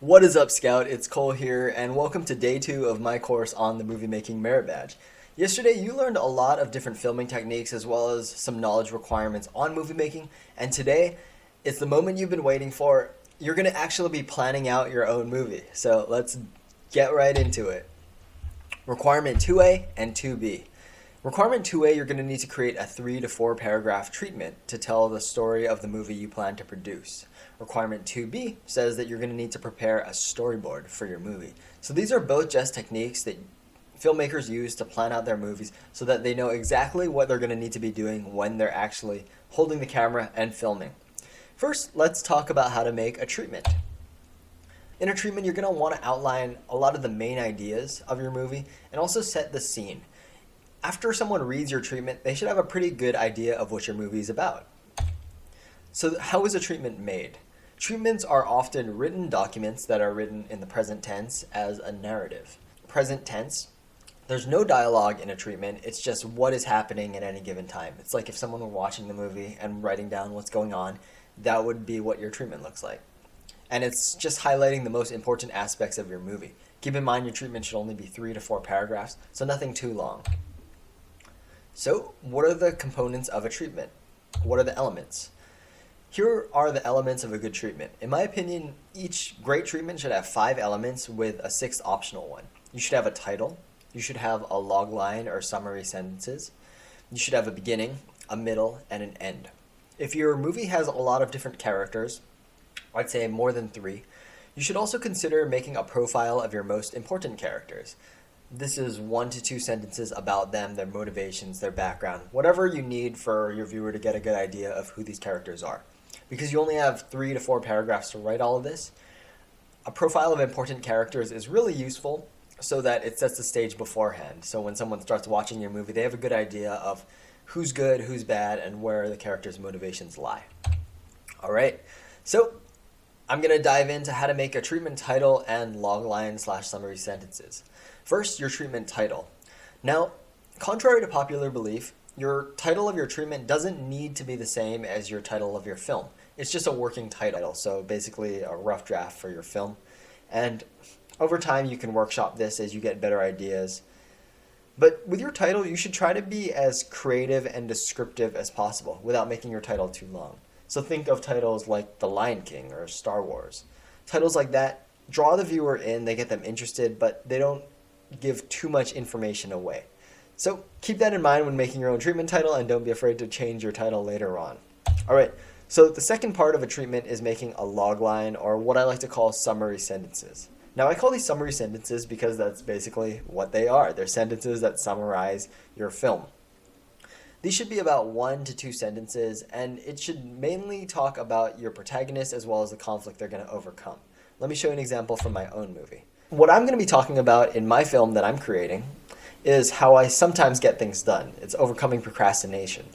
What is up, Scout? It's Cole here, and welcome to day 2 of my course on the Movie Making Merit Badge. Yesterday, you learned a lot of different filming techniques as well as some knowledge requirements on movie making, and today, it's the moment you've been waiting for. You're going to actually be planning out your own movie, so let's get right into it. Requirement 2A and 2B. Requirement 2A, you're going to need to create a 3 to 4 paragraph treatment to tell the story of the movie you plan to produce. Requirement 2B says that you're going to need to prepare a storyboard for your movie. So these are both just techniques that filmmakers use to plan out their movies so that they know exactly what they're going to need to be doing when they're actually holding the camera and filming. First, let's talk about how to make a treatment. In a treatment, you're going to want to outline a lot of the main ideas of your movie and also set the scene. After someone reads your treatment, they should have a pretty good idea of what your movie is about. So how is a treatment made? Treatments are often written documents that are written in the present tense as a narrative. Present tense, there's no dialogue in a treatment, it's just what is happening at any given time. It's like if someone were watching the movie and writing down what's going on, that would be what your treatment looks like. And it's just highlighting the most important aspects of your movie. Keep in mind your treatment should only be 3 to 4 paragraphs, so nothing too long. So, what are the components of a treatment? What are the elements? Here are the elements of a good treatment. In my opinion, each great treatment should have 5 elements with a 6th optional one. You should have a title. You should have a log line or summary sentences. You should have a beginning, a middle, and an end. If your movie has a lot of different characters, I'd say more than 3, you should also consider making a profile of your most important characters. This is 1 to 2 sentences about them, their motivations, their background, whatever you need for your viewer to get a good idea of who these characters are. Because you only have 3 to 4 paragraphs to write all of this, a profile of important characters is really useful so that it sets the stage beforehand. So when someone starts watching your movie, they have a good idea of who's good, who's bad, and where the character's motivations lie. All right, so I'm going to dive into how to make a treatment title and logline/summary sentences. First, your treatment title. Now, contrary to popular belief, your title of your treatment doesn't need to be the same as your title of your film. It's just a working title, so basically a rough draft for your film. And over time, you can workshop this as you get better ideas. But with your title, you should try to be as creative and descriptive as possible without making your title too long. So think of titles like The Lion King or Star Wars. Titles like that draw the viewer in, they get them interested, but they don't give too much information away. So keep that in mind when making your own treatment title, and don't be afraid to change your title later on. All right, so the second part of a treatment is making a log line, or what I like to call summary sentences. Now, I call these summary sentences because that's basically what they are. They're sentences that summarize your film. These should be about 1 to 2 sentences, and it should mainly talk about your protagonist as well as the conflict they're going to overcome. Let me show you an example from my own movie. What I'm going to be talking about in my film that I'm creating is how I sometimes get things done. It's overcoming procrastination.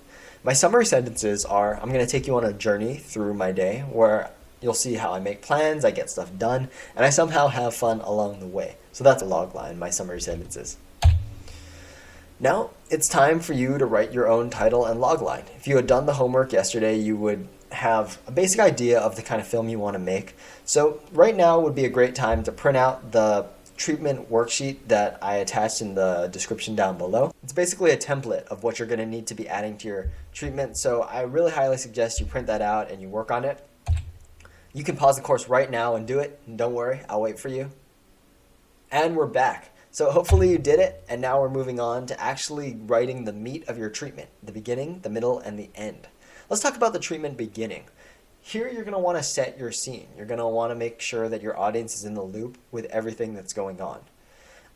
My summary sentences are, I'm going to take you on a journey through my day where you'll see how I make plans, I get stuff done, and I somehow have fun along the way. So that's a log line, my summary sentences. Now, it's time for you to write your own title and log line. If you had done the homework yesterday, you would have a basic idea of the kind of film you want to make. So right now would be a great time to print out the treatment worksheet that I attached in the description down below. It's basically a template of what you're going to need to be adding to your treatment, so I really highly suggest you print that out and you work on it. You can pause the course right now and do it, and don't worry, I'll wait for you. And we're back. So hopefully you did it, and now we're moving on to actually writing the meat of your treatment, the beginning, the middle, and the end. Let's talk about the treatment beginning. Here you're going to want to set your scene. You're going to want to make sure that your audience is in the loop with everything that's going on.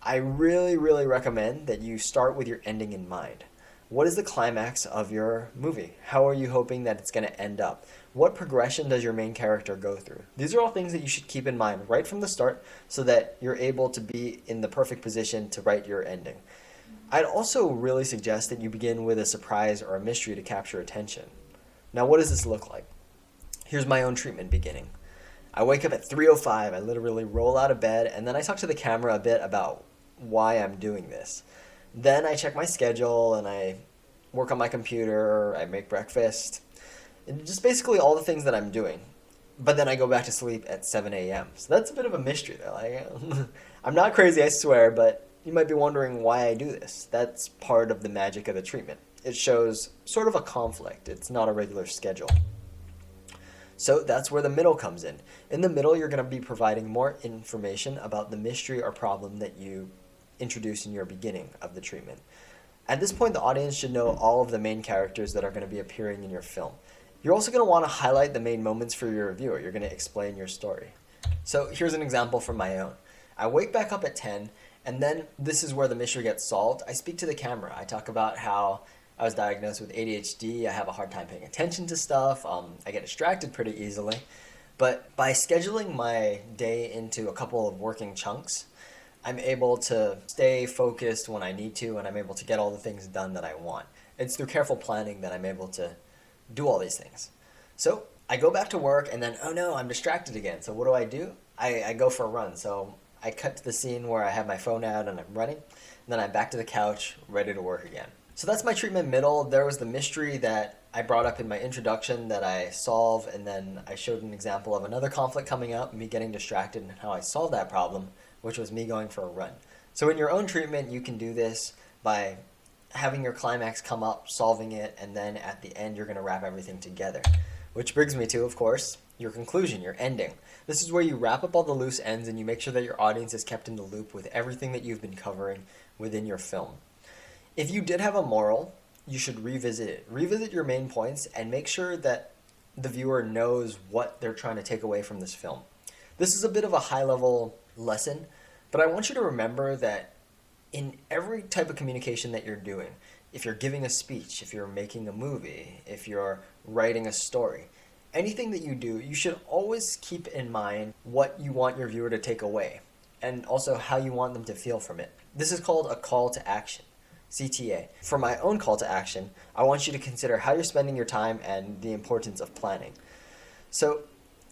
I really recommend that you start with your ending in mind. What is the climax of your movie? How are you hoping that it's going to end up? What progression does your main character go through? These are all things that you should keep in mind right from the start so that you're able to be in the perfect position to write your ending. I'd also really suggest that you begin with a surprise or a mystery to capture attention. Now, what does this look like? Here's my own treatment beginning. I wake up at 3:05, I literally roll out of bed, and then I talk to the camera a bit about why I'm doing this. Then I check my schedule and I work on my computer, I make breakfast, and just basically all the things that I'm doing. but then I go back to sleep at 7 a.m. So that's a bit of a mystery there. Like, I'm not crazy, I swear, but you might be wondering why I do this. That's part of the magic of the treatment. It shows sort of a conflict. It's not a regular schedule. So that's where the middle comes in. In the middle, you're going to be providing more information about the mystery or problem that you introduce in your beginning of the treatment. At this point, the audience should know all of the main characters that are going to be appearing in your film. You're also going to want to highlight the main moments for your reviewer. You're going to explain your story. So here's an example from my own. I wake back up at 10, and then this is where the mystery gets solved. I speak to the camera. I talk about how I was diagnosed with ADHD. I have a hard time paying attention to stuff. I get distracted pretty easily. But by scheduling my day into a couple of working chunks, I'm able to stay focused when I need to, and I'm able to get all the things done that I want. It's through careful planning that I'm able to do all these things. So I go back to work, and then, oh no, I'm distracted again. So what do? I go for a run. So I cut to the scene where I have my phone out and I'm running, and then I'm back to the couch, ready to work again. So that's my treatment middle. There was the mystery that I brought up in my introduction that I solve, and then I showed an example of another conflict coming up, me getting distracted, and how I solved that problem, which was me going for a run. So in your own treatment, you can do this by having your climax come up, solving it, and then at the end, you're going to wrap everything together. Which brings me to, of course, your conclusion, your ending. This is where you wrap up all the loose ends and you make sure that your audience is kept in the loop with everything that you've been covering within your film. If you did have a moral, you should revisit it. Revisit your main points and make sure that the viewer knows what they're trying to take away from this film. This is a bit of a high-level lesson, but I want you to remember that in every type of communication that you're doing, if you're giving a speech, if you're making a movie, if you're writing a story, anything that you do, you should always keep in mind what you want your viewer to take away and also how you want them to feel from it. This is called a call to action, CTA. For my own call to action, I want you to consider how you're spending your time and the importance of planning. So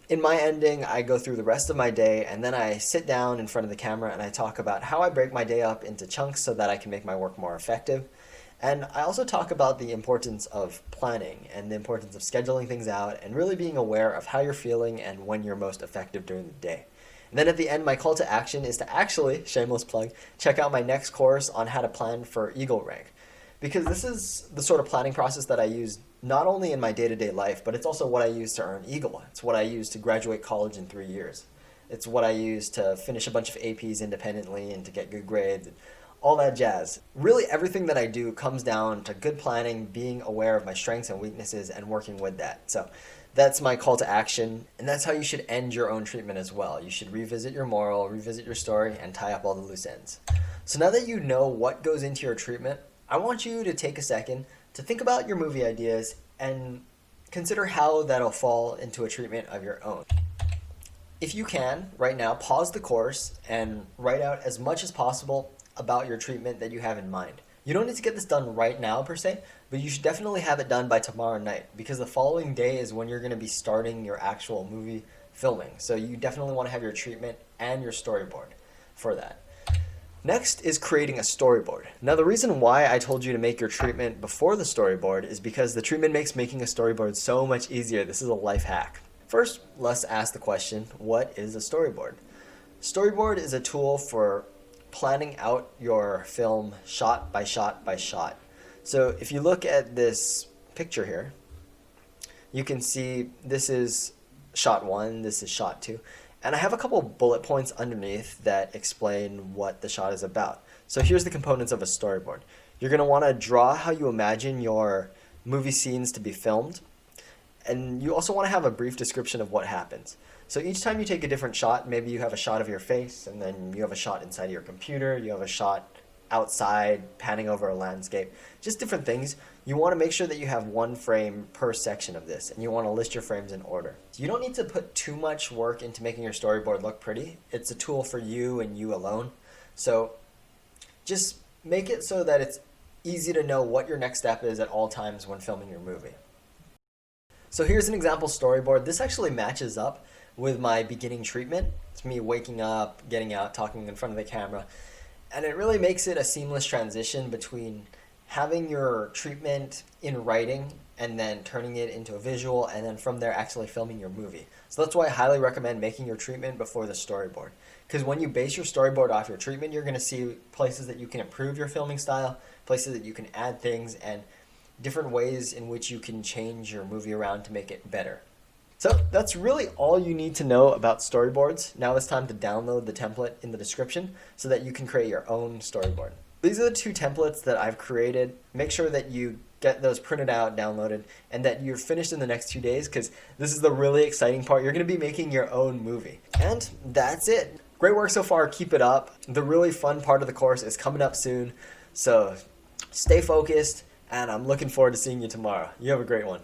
in my ending, I go through the rest of my day and then I sit down in front of the camera and I talk about how I break my day up into chunks so that I can make my work more effective. And I also talk about the importance of planning and the importance of scheduling things out and really being aware of how you're feeling and when you're most effective during the day. And then at the end, my call to action is to actually, shameless plug, check out my next course on how to plan for Eagle rank. Because this is the sort of planning process that I use not only in my day-to-day life, but it's also what I use to earn Eagle. It's what I use to graduate college in 3 years. It's what I use to finish a bunch of APs independently and to get good grades, all that jazz. Really everything that I do comes down to good planning, being aware of my strengths and weaknesses, and working with that. So that's my call to action, and that's how you should end your own treatment as well. You should revisit your moral, revisit your story, and tie up all the loose ends. So now that you know what goes into your treatment, I want you to take a second to think about your movie ideas and consider how that'll fall into a treatment of your own. If you can, right now, pause the course and write out as much as possible about your treatment that you have in mind. You don't need to get this done right now per se, but you should definitely have it done by tomorrow night because the following day is when you're going to be starting your actual movie filming. So you definitely want to have your treatment and your storyboard for that. Next is creating a storyboard. Now the reason why I told you to make your treatment before the storyboard is because the treatment makes making a storyboard so much easier. This is a life hack. First, let's ask the question, what is a storyboard? Storyboard is a tool for planning out your film shot by shot by shot. So if you look at this picture here, you can see this is shot 1, this is shot 2. And I have a couple bullet points underneath that explain what the shot is about. So here's the components of a storyboard. You're going to want to draw how you imagine your movie scenes to be filmed. And you also want to have a brief description of what happens. So each time you take a different shot, maybe you have a shot of your face, and then you have a shot inside of your computer, you have a shot outside, panning over a landscape, just different things. You want to make sure that you have one frame per section of this, and you want to list your frames in order. You don't need to put too much work into making your storyboard look pretty. It's a tool for you and you alone. So just make it so that it's easy to know what your next step is at all times when filming your movie. So here's an example storyboard. This actually matches up with my beginning treatment. It's me waking up, getting out, talking in front of the camera. And it really makes it a seamless transition between having your treatment in writing and then turning it into a visual, and then from there actually filming your movie. So that's why I highly recommend making your treatment before the storyboard. Because when you base your storyboard off your treatment, you're going to see places that you can improve your filming style, places that you can add things, and different ways in which you can change your movie around to make it better. So that's really all you need to know about storyboards. Now it's time to download the template in the description so that you can create your own storyboard. These are the two templates that I've created. Make sure that you get those printed out, downloaded, and that you're finished in the next 2 days, because this is the really exciting part. You're going to be making your own movie. And that's it. Great work so far. Keep it up. The really fun part of the course is coming up soon. So stay focused, and I'm looking forward to seeing you tomorrow. You have a great one.